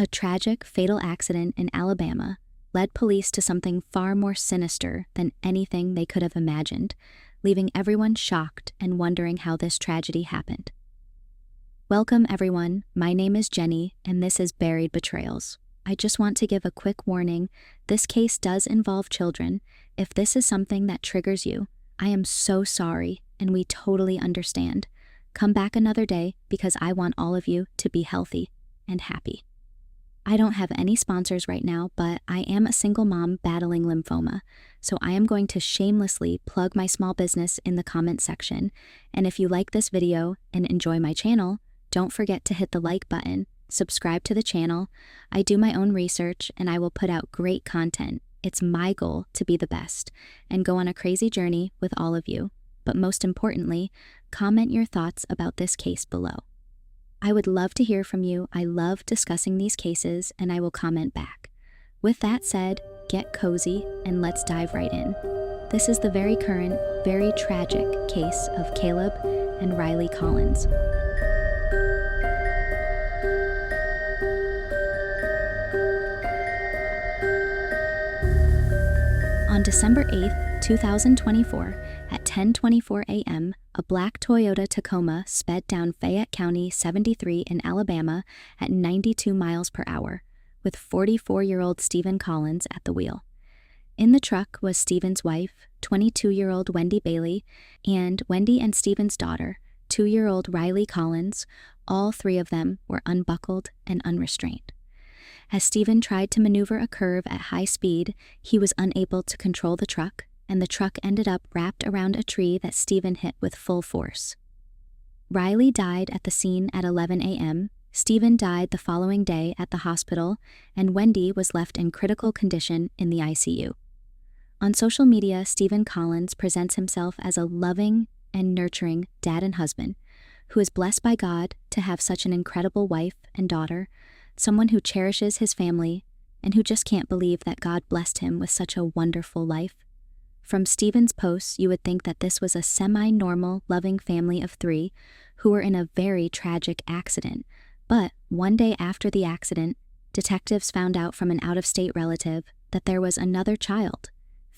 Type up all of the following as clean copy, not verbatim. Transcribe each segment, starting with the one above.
A tragic, fatal accident in Alabama led police to something far more sinister than anything they could have imagined, leaving everyone shocked and wondering how this tragedy happened. Welcome, everyone. My name is Jenny, and this is Buried Betrayals. I just want to give a quick warning. This case does involve children. If this is something that triggers you, I am so sorry, and we totally understand. Come back another day because I want all of you to be healthy and happy. I don't have any sponsors right now, but I am a single mom battling lymphoma, so I am going to shamelessly plug my small business in the comment section. And if you like this video and enjoy my channel, don't forget to hit the like button, subscribe to the channel. I do my own research and I will put out great content. It's my goal to be the best and go on a crazy journey with all of you. But most importantly, comment your thoughts about this case below. I would love to hear from you. I love discussing these cases and I will comment back. With that said, get cozy and let's dive right in. This is the very current, very tragic case of Caleb and Ryleigh Collins. On December 8th, 2024, at 10:24 a.m., a black Toyota Tacoma sped down Fayette County 73 in Alabama at 92 miles per hour, with 44-year-old Steven Collins at the wheel. In the truck was Steven's wife, 22-year-old Wendy Bailey, and Wendy and Steven's daughter, 2-year-old Ryleigh Collins. All three of them were unbuckled and unrestrained. As Steven tried to maneuver a curve at high speed, he was unable to control the truck, and the truck ended up wrapped around a tree that Steven hit with full force. Ryleigh died at the scene at 11 a.m., Steven died the following day at the hospital, and Wendy was left in critical condition in the ICU. On social media, Steven Collins presents himself as a loving and nurturing dad and husband, who is blessed by God to have such an incredible wife and daughter, someone who cherishes his family, and who just can't believe that God blessed him with such a wonderful life. From Steven's posts, you would think that this was a semi-normal, loving family of three who were in a very tragic accident. But one day after the accident, detectives found out from an out-of-state relative that there was another child,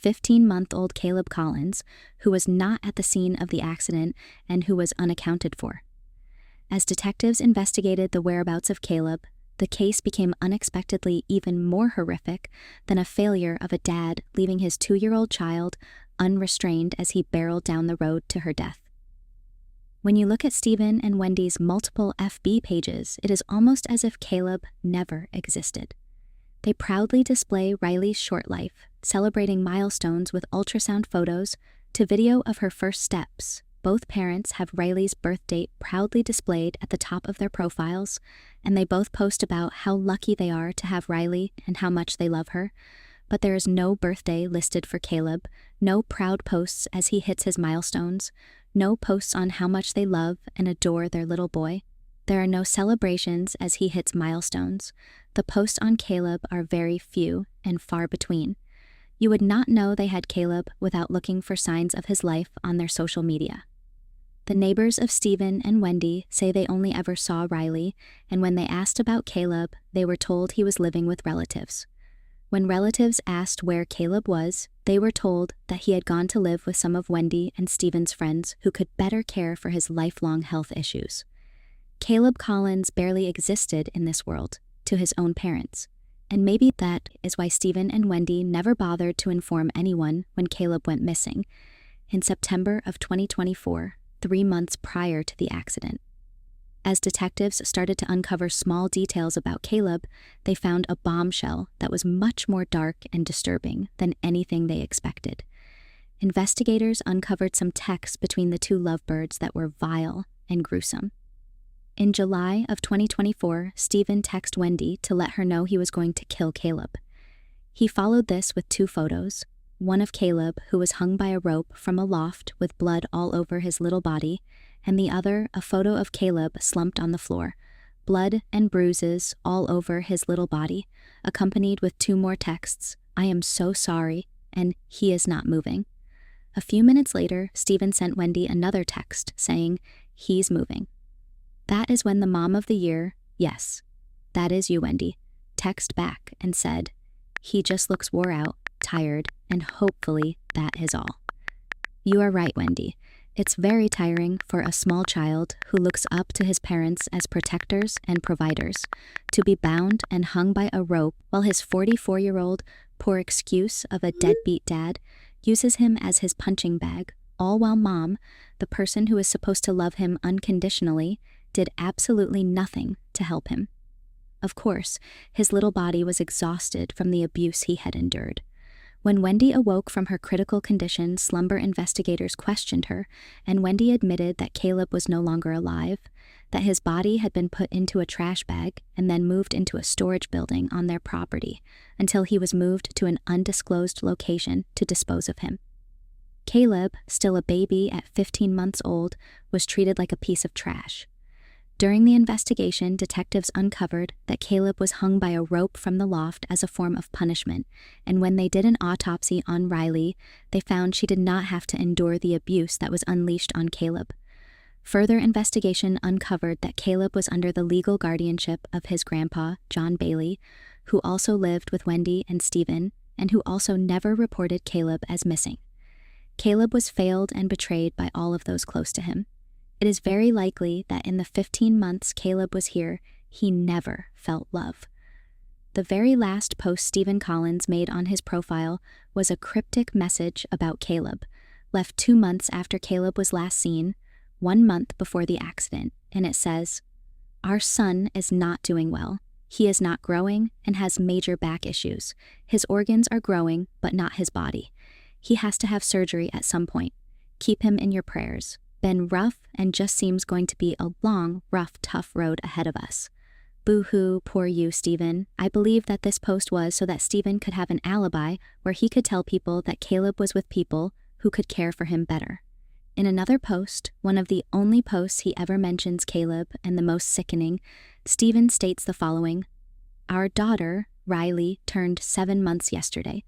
15-month-old Caleb Collins, who was not at the scene of the accident and who was unaccounted for. As detectives investigated the whereabouts of Caleb, the case became unexpectedly even more horrific than a failure of a dad leaving his 2-year-old child unrestrained as he barreled down the road to her death. When you look at Steven and Wendy's multiple FB pages, it is almost as if Caleb never existed. They proudly display Ryleigh's short life, celebrating milestones with ultrasound photos to video of her first steps. Both parents have Ryleigh's birth date proudly displayed at the top of their profiles, and they both post about how lucky they are to have Ryleigh and how much they love her. But there is no birthday listed for Caleb, no proud posts as he hits his milestones, no posts on how much they love and adore their little boy. There are no celebrations as he hits milestones. The posts on Caleb are very few and far between. You would not know they had Caleb without looking for signs of his life on their social media. The neighbors of Steven and Wendy say they only ever saw Ryleigh, and when they asked about Caleb, they were told he was living with relatives. When relatives asked where Caleb was, they were told that he had gone to live with some of Wendy and Steven's friends who could better care for his lifelong health issues. Caleb Collins barely existed in this world to his own parents, and maybe that is why Steven and Wendy never bothered to inform anyone when Caleb went missing in September of 2024. 3 months prior to the accident. As detectives started to uncover small details about Caleb, they found a bombshell that was much more dark and disturbing than anything they expected. Investigators uncovered some texts between the two lovebirds that were vile and gruesome. In July of 2024, Steven texted Wendy to let her know he was going to kill Caleb. He followed this with 2 photos. One of Caleb, who was hung by a rope from a loft with blood all over his little body, and the other a photo of Caleb slumped on the floor, blood and bruises all over his little body, accompanied with 2 more texts, "I am so sorry," and "He is not moving." A few minutes later, Steven sent Wendy another text saying, "He's moving." That is when the mom of the year, yes, that is you, Wendy, text back and said, "He just looks wore out, tired, and hopefully that is all." You are right, Wendy. It's very tiring for a small child who looks up to his parents as protectors and providers to be bound and hung by a rope while his 44-year-old poor excuse of a deadbeat dad uses him as his punching bag, all while Mom, the person who is supposed to love him unconditionally, did absolutely nothing to help him. Of course, his little body was exhausted from the abuse he had endured. When Wendy awoke from her critical condition, slumber investigators questioned her, and Wendy admitted that Caleb was no longer alive, that his body had been put into a trash bag and then moved into a storage building on their property until he was moved to an undisclosed location to dispose of him. Caleb, still a baby at 15 months old, was treated like a piece of trash. During the investigation, detectives uncovered that Caleb was hung by a rope from the loft as a form of punishment, and when they did an autopsy on Ryleigh, they found she did not have to endure the abuse that was unleashed on Caleb. Further investigation uncovered that Caleb was under the legal guardianship of his grandpa, John Bailey, who also lived with Wendy and Steven, and who also never reported Caleb as missing. Caleb was failed and betrayed by all of those close to him. It is very likely that in the 15 months Caleb was here, he never felt love. The very last post Ryleigh Collins made on his profile was a cryptic message about Caleb, left 2 months after Caleb was last seen, 1 month before the accident, and it says, "Our son is not doing well. He is not growing and has major back issues. His organs are growing, but not his body. He has to have surgery at some point. Keep him in your prayers. Been rough and just seems going to be a long, rough, tough road ahead of us. Boo-hoo, poor you, Steven. I believe that this post was so that Steven could have an alibi where he could tell people that Caleb was with people who could care for him better." In another post, one of the only posts he ever mentions Caleb and the most sickening, Steven states the following: "Our daughter, Ryleigh, turned 7 months yesterday.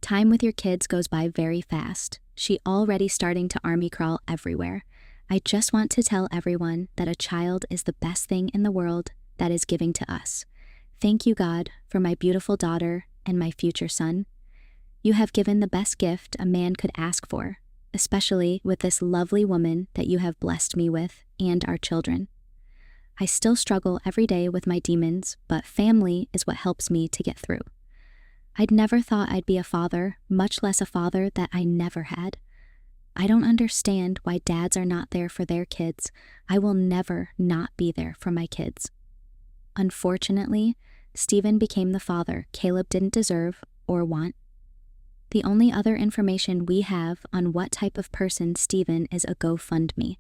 Time with your kids goes by very fast. She already starting to army crawl everywhere. I just want to tell everyone that a child is the best thing in the world that is giving to us. Thank you, God, for my beautiful daughter and my future son. You have given the best gift a man could ask for, especially with this lovely woman that you have blessed me with and our children. I still struggle every day with my demons, but family is what helps me to get through. I'd never thought I'd be a father, much less a father that I never had. I don't understand why dads are not there for their kids. I will never not be there for my kids." Unfortunately, Steven became the father Caleb didn't deserve or want. The only other information we have on what type of person Steven is a GoFundMe,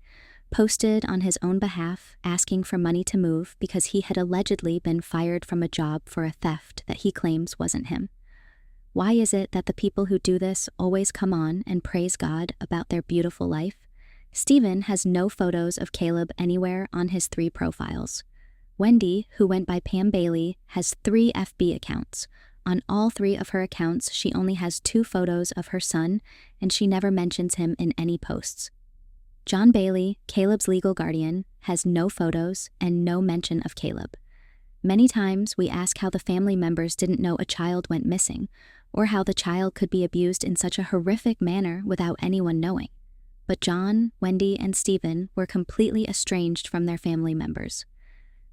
posted on his own behalf asking for money to move because he had allegedly been fired from a job for a theft that he claims wasn't him. Why is it that the people who do this always come on and praise God about their beautiful life? Steven has no photos of Caleb anywhere on his 3 profiles. Wendy, who went by Pam Bailey, has 3 FB accounts. On all 3 of her accounts, she only has 2 photos of her son, and she never mentions him in any posts. John Bailey, Caleb's legal guardian, has no photos and no mention of Caleb. Many times we ask how the family members didn't know a child went missing, or how the child could be abused in such a horrific manner without anyone knowing. But John, Wendy, and Steven were completely estranged from their family members.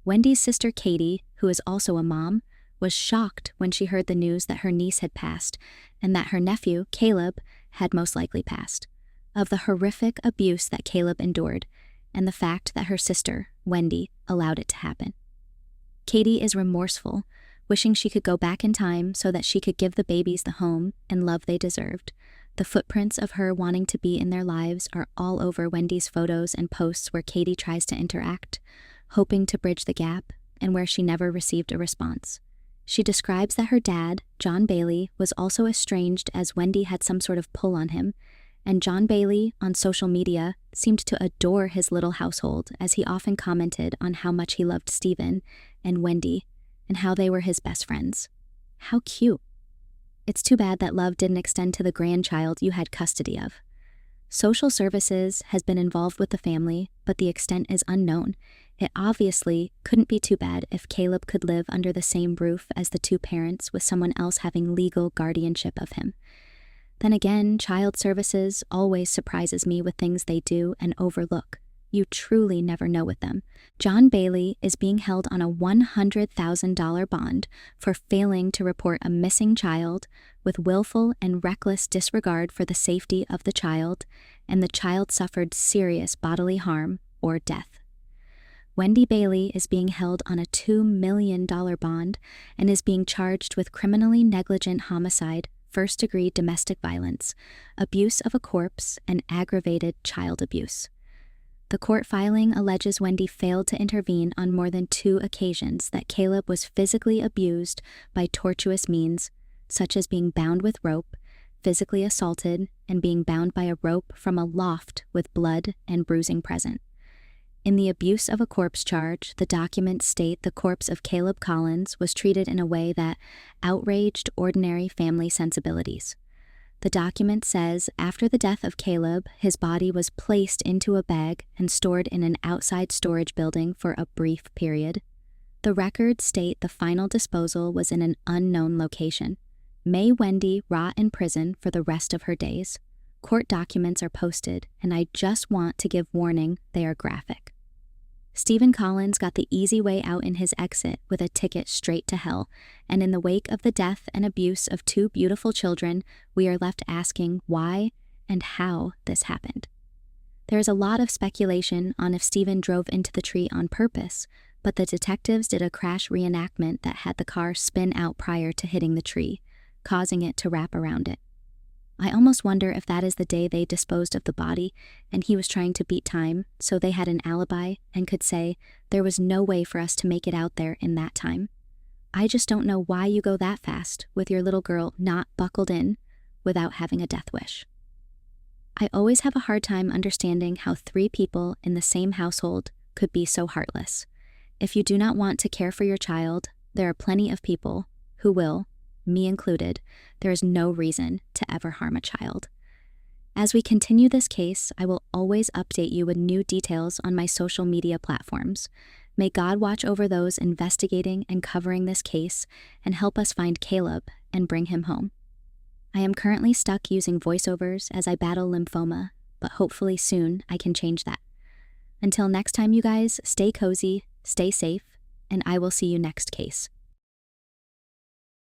Wendy's sister Katie, who is also a mom, was shocked when she heard the news that her niece had passed and that her nephew, Caleb, had most likely passed, of the horrific abuse that Caleb endured and the fact that her sister, Wendy, allowed it to happen. Katie is remorseful, wishing she could go back in time so that she could give the babies the home and love they deserved. The footprints of her wanting to be in their lives are all over Wendy's photos and posts where Katie tries to interact, hoping to bridge the gap, and where she never received a response. She describes that her dad, John Bailey, was also estranged as Wendy had some sort of pull on him, and John Bailey, on social media, seemed to adore his little household as he often commented on how much he loved Steven and Wendy and how they were his best friends. How cute. It's too bad that love didn't extend to the grandchild you had custody of. Social services has been involved with the family, but the extent is unknown. It obviously couldn't be too bad if Caleb could live under the same roof as the two parents with someone else having legal guardianship of him. Then again, child services always surprises me with things they do and overlook. You truly never know with them. John Bailey is being held on a $100,000 bond for failing to report a missing child with willful and reckless disregard for the safety of the child, and the child suffered serious bodily harm or death. Wendy Bailey is being held on a $2 million bond and is being charged with criminally negligent homicide, first-degree domestic violence, abuse of a corpse, and aggravated child abuse. The court filing alleges Wendy failed to intervene on more than 2 occasions that Caleb was physically abused by tortuous means, such as being bound with rope, physically assaulted, and being bound by a rope from a loft with blood and bruising present. In the abuse of a corpse charge, the documents state the corpse of Ryleigh Collins was treated in a way that outraged ordinary family sensibilities. The document says after the death of Caleb, his body was placed into a bag and stored in an outside storage building for a brief period. The records state the final disposal was in an unknown location. May Wendy rot in prison for the rest of her days? Court documents are posted, and I just want to give warning they are graphic. Steven Collins got the easy way out in his exit with a ticket straight to hell, and in the wake of the death and abuse of 2 beautiful children, we are left asking why and how this happened. There is a lot of speculation on if Steven drove into the tree on purpose, but the detectives did a crash reenactment that had the car spin out prior to hitting the tree, causing it to wrap around it. I almost wonder if that is the day they disposed of the body and he was trying to beat time, so they had an alibi and could say, there was no way for us to make it out there in that time. I just don't know why you go that fast with your little girl not buckled in without having a death wish. I always have a hard time understanding how 3 people in the same household could be so heartless. If you do not want to care for your child, there are plenty of people who will, me included. There is no reason to ever harm a child. As we continue this case, I will always update you with new details on my social media platforms. May God watch over those investigating and covering this case and help us find Caleb and bring him home. I am currently stuck using voiceovers as I battle lymphoma, but hopefully soon I can change that. Until next time, you guys, stay cozy, stay safe, and I will see you next case.